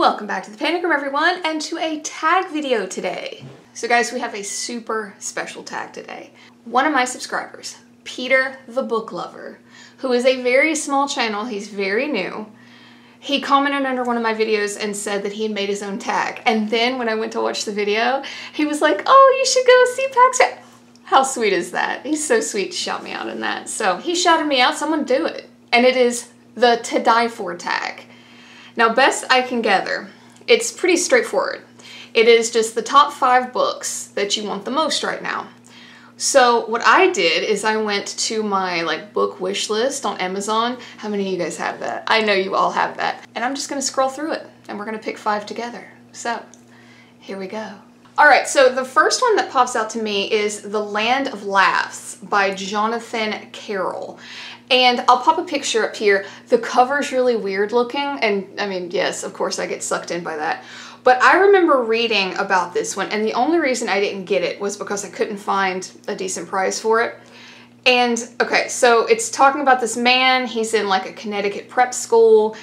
Welcome back to the Panic Room, everyone, and to a tag video today. So guys, we have a super special tag today. One of my subscribers, Peter the Book Lover, who is a very small channel, he's very new, he commented under one of my videos and said that he had made his own tag. And then when I went to watch the video, he was like, oh, you should go see Pack's tag. How sweet is that? He's so sweet to shout me out in that. So he shouted me out, so I'm gonna do it. And it is the To Die For tag. Now, best I can gather, it's pretty straightforward. It is just the top 5 books that you want the most right now. So what I did is I went to my book wish list on Amazon. How many of you guys have that? I know you all have that. And I'm just gonna scroll through it and we're gonna pick 5 together. So here we go. All right, so the first one that pops out to me is The Land of Laughs by Jonathan Carroll. And I'll pop a picture up here. The cover's really weird looking, and I mean, yes, of course I get sucked in by that. But I remember reading about this one, and the only reason I didn't get it was because I couldn't find a decent price for it. And okay, so it's talking about this man, he's in like a Connecticut prep school,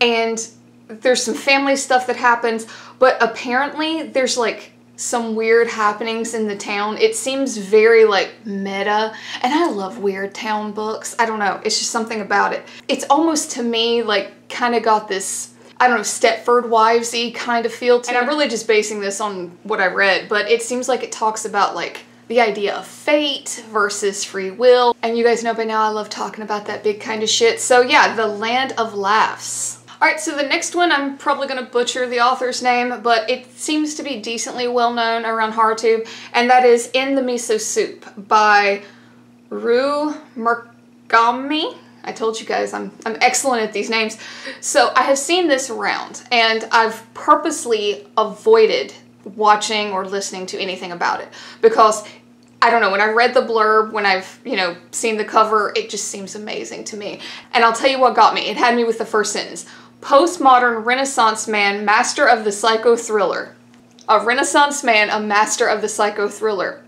and there's some family stuff that happens, but apparently there's like some weird happenings in the town. It seems very meta, and I love weird town books. I don't know, it's just something about it. It's almost to me kind of got this, I don't know, Stepford Wives-y kind of feel to it. And I'm really just basing this on what I read, but it seems like it talks about the idea of fate versus free will. And you guys know by now I love talking about that big kind of shit. So yeah, The Land of Laughs. Alright, so the next one, I'm probably going to butcher the author's name, but it seems to be decently well known around HorrorTube, and that is In the Miso Soup by Rue Murakami. I told you guys I'm excellent at these names. So I have seen this around, and I've purposely avoided watching or listening to anything about it because I don't know, when I read the blurb, when I've, seen the cover, it just seems amazing to me. And I'll tell you what got me. It had me with the first sentence. Postmodern Renaissance man, master of the psycho thriller. A Renaissance man, a master of the psycho thriller.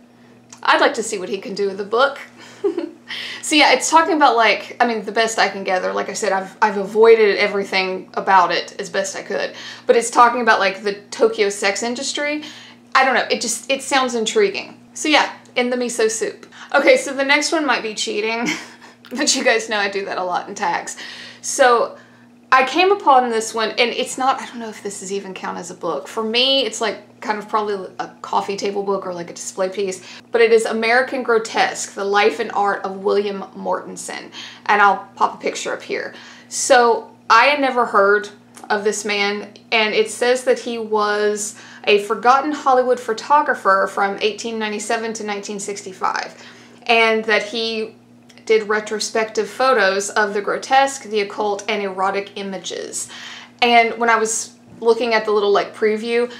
I'd like to see what he can do with the book. So yeah, it's talking about I mean, the best I can gather, like I said, I've avoided everything about it as best I could. But it's talking about the Tokyo sex industry. I don't know, it sounds intriguing. So yeah, In the Miso Soup. Okay, so the next one might be cheating, but you guys know I do that a lot in tags. So I came upon this one, and it's not, I don't know if this is even count as a book. For me, it's kind of probably a coffee table book or a display piece, but it is American Grotesque, The Life and Art of William Mortensen. And I'll pop a picture up here. So I had never heard of this man, and it says that he was a forgotten Hollywood photographer from 1897 to 1965, and that he did retrospective photos of the grotesque, the occult, and erotic images. And when I was looking at the little preview,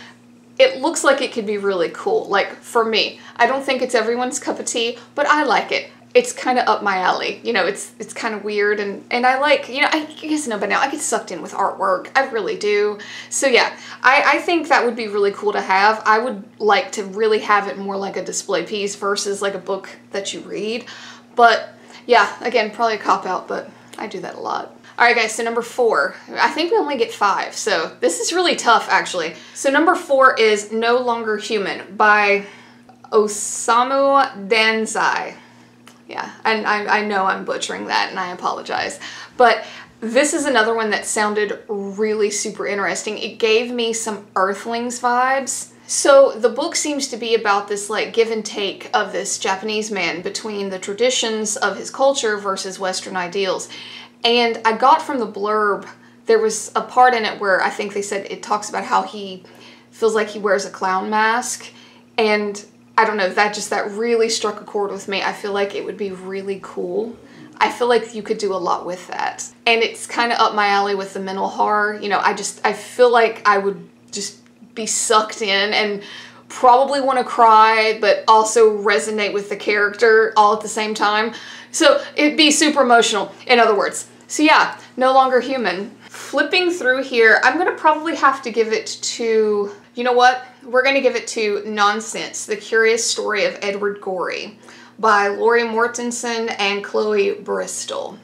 it looks like it could be really cool. For me, I don't think it's everyone's cup of tea, but I like it. It's kind of up my alley. It's kind of weird, and I I guess by now I get sucked in with artwork. I really do. So yeah, I think that would be really cool to have. I would like to really have it more like a display piece versus a book that you read. But yeah, again, probably a cop-out, but I do that a lot. Alright guys, so number 4. I think we only get 5, so this is really tough actually. So number 4 is No Longer Human by Osamu Dazai. Yeah, and I know I'm butchering that, and I apologize. But this is another one that sounded really super interesting. It gave me some Earthlings vibes. So the book seems to be about this give and take of this Japanese man between the traditions of his culture versus Western ideals. And I got from the blurb, there was a part in it where I think they said it talks about how he feels like he wears a clown mask. And I don't know, that really struck a chord with me. I feel like it would be really cool. I feel like you could do a lot with that. And it's kind of up my alley with the mental horror. I feel like I would just be sucked in and probably want to cry, but also resonate with the character all at the same time. So it'd be super emotional, in other words. So yeah, No Longer Human. Flipping through here, I'm gonna probably have to give it to, you know what? We're gonna give it to Nonsense, The Curious Story of Edward Gorey by Laurie Mortensen and Chloe Bristol.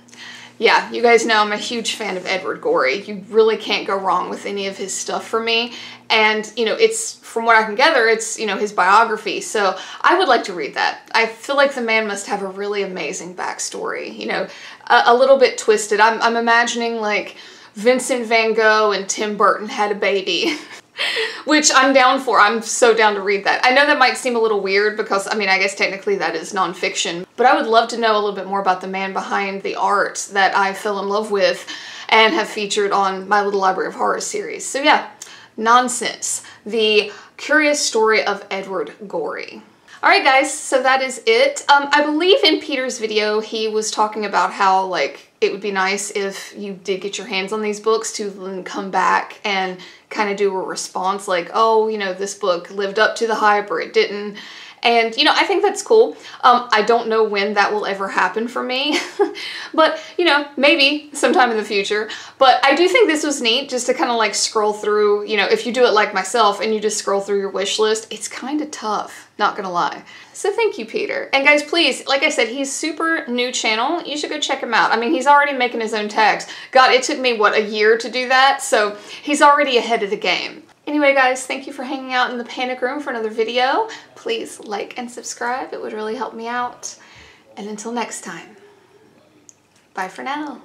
Yeah, you guys know I'm a huge fan of Edward Gorey. You really can't go wrong with any of his stuff for me. And, you know, it's, from what I can gather, it's, you know, his biography. So I would like to read that. I feel like the man must have a really amazing backstory, you know, a little bit twisted. I'm imagining like Vincent van Gogh and Tim Burton had a baby. Which I'm down for. I'm so down to read that. I know that might seem a little weird because, I mean, I guess technically that is nonfiction, but I would love to know a little bit more about the man behind the art that I fell in love with and have featured on my little Library of Horror series. So yeah, Nonsense, the curious story of Edward Gorey. Alright guys, so that is it. I believe in Peter's video he was talking about how, like, it would be nice if you did get your hands on these books to then come back and kind of do a response like, oh, you know, this book lived up to the hype or it didn't. And, you know, I think that's cool. I don't know when that will ever happen for me, but, you know, maybe sometime in the future. But I do think this was neat just to kind of like scroll through, you know, if you do it like myself and you just scroll through your wish list, it's kind of tough, not gonna lie. So thank you, Peter. And guys, please, like I said, he's super new channel. You should go check him out. I mean, he's already making his own tags. God, it took me, what, a year to do that? So he's already ahead of the game. Anyway, guys, thank you for hanging out in the panic room for another video. Please like and subscribe. It would really help me out. And until next time, bye for now.